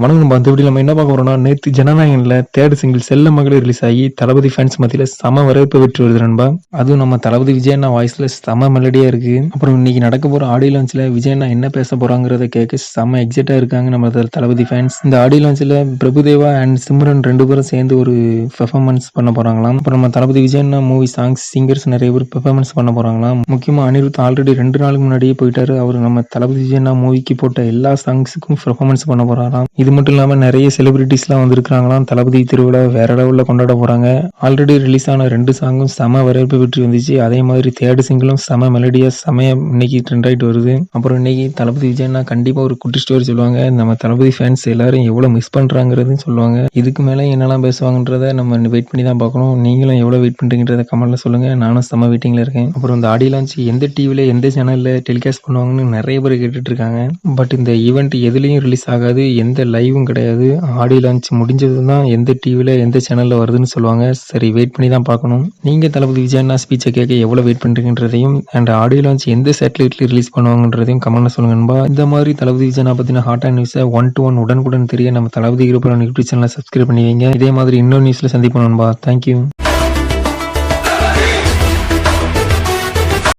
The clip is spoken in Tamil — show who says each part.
Speaker 1: வணக்கம் நண்பா. இந்த வீடியோல நம்ம என்ன பார்க்க போறோம்னா, நேத்து ஜனநாயகன்ல 3 சிங்கிள் செல்ல மகளே ரிலீஸ் ஆகி தளபதி ஃபேன்ஸ் மத்தியில செம வரவேற்பு பெற்று வருது நண்பா. அதுவும் நம்ம தளபதி விஜய் அண்ணா வாய்ஸ்ல செம மெலடியா இருக்கு. அப்புறம் இன்னைக்கு நடக்க போற ஆடியோ லான்ச்ல விஜய் அண்ணா என்ன பேச போறாங்கிறத கேட்க செம எக்ஸைட்டா இருக்காங்க நம்ம தளபதி ஃபேன்ஸ். இந்த ஆடியோ லான்ச்ல பிரபுதேவா அண்ட் சிம்ரன் 2 பேரும் சேர்ந்து ஒரு பெர்ஃபார்மன்ஸ் பண்ண போறாங்களாம். அப்புறம் நம்ம தளபதி விஜய் அண்ணா மூவி சாங்ஸ் சிங்கர்ஸ் நிறைய பேர் பெர்ஃபார்மன்ஸ் பண்ண போறாங்களாம். முக்கியமா அனிருத் ஆல்ரெடி 2 நாளுக்கு முன்னாடியே போயிட்டாரு. அவர் நம்ம தளபதி விஜய் அண்ணா மூவிக்கு போட்ட எல்லா சாங்ஸுக்கும் பெர்ஃபார்மன்ஸ் பண்ண போறாராம். இது மட்டும் இல்லாம நிறைய செலிபிரிட்டிஸ்லாம் வந்திருக்காங்களாம். தளபதி திருவிழா வேற லெவல்ல கொண்டாட போறாங்க. ஆல்ரெடி ரிலீஸ் ஆன 2 சாங்கும் செம வரவேற்பு பெற்று வந்துச்சு. அதே மாதிரி 3 சிங்கிளும் செம மெலடியா செமையா இன்னைக்கு ட்ரெண்ட் ஆயிட்டு வருது. அப்புறம் இன்னைக்கு தளபதி விஜய்னா கண்டிப்பா ஒரு குட்டி ஸ்டோரி சொல்லுவாங்க. நம்ம தளபதி ஃபேன்ஸ் எல்லாரும் எவ்வளவு மிஸ் பண்றாங்கிறதும் சொல்லுவாங்க. இதுக்கு மேல என்னெல்லாம் பேசுவாங்கன்றத நம்ம வெயிட் பண்ணி தான் பார்க்கணும். நீங்களும் எவ்வளவு வெயிட் பண்றீங்கன்றத கமெண்ட்ல சொல்லுங்க. நானும் செம வெயிட்டிங்ல இருக்கேன். அப்புறம் இந்த ஆடியோ லான்ச் எந்த டிவில எந்த சேனல்ல டெலிகாஸ்ட் பண்ணுவாங்கன்னு நிறைய பேர் கேட்டுட்டு இருக்காங்க. பட் இந்த ஈவெண்ட் எதுலயும் ரிலீஸ் ஆகாது. எந்த லைவும் கிடையாது. ஆடியோ லான்ச் முடிஞ்சது தான் எந்த டிவில எந்த சேனல்ல வருதுன்னு சொல்லுவாங்க. சரி வெயிட் பண்ணி தான் பார்க்கணும். நீங்க தளபதி விஜய் அண்ணா ஸ்பீச்சை கேட்க எவ்வளவு வெயிட் பண்றீங்கன்றதையும் அண்ட் ஆடியோ லான்ச் எந்த சேட்டலைட்ல ரிலீஸ் பண்ணுவாங்கன்றதையும் கமெண்ட்ல சொல்லுங்க நண்பா. இந்த மாதிரி தளபதி விஜய் அண்ணா பத்தின ஹாட் அண்ட் நியூஸை 1 to 1 உடனுக்குடன் தெரிய நம்ம தளபதி யூடியூப் சேனலை சப்ஸ்கிரைப் பண்ணி வைங்க. இதே மாதிரி இன்னொரு நியூஸ்ல சந்திப்போம் நண்பா. தேங்க்யூ.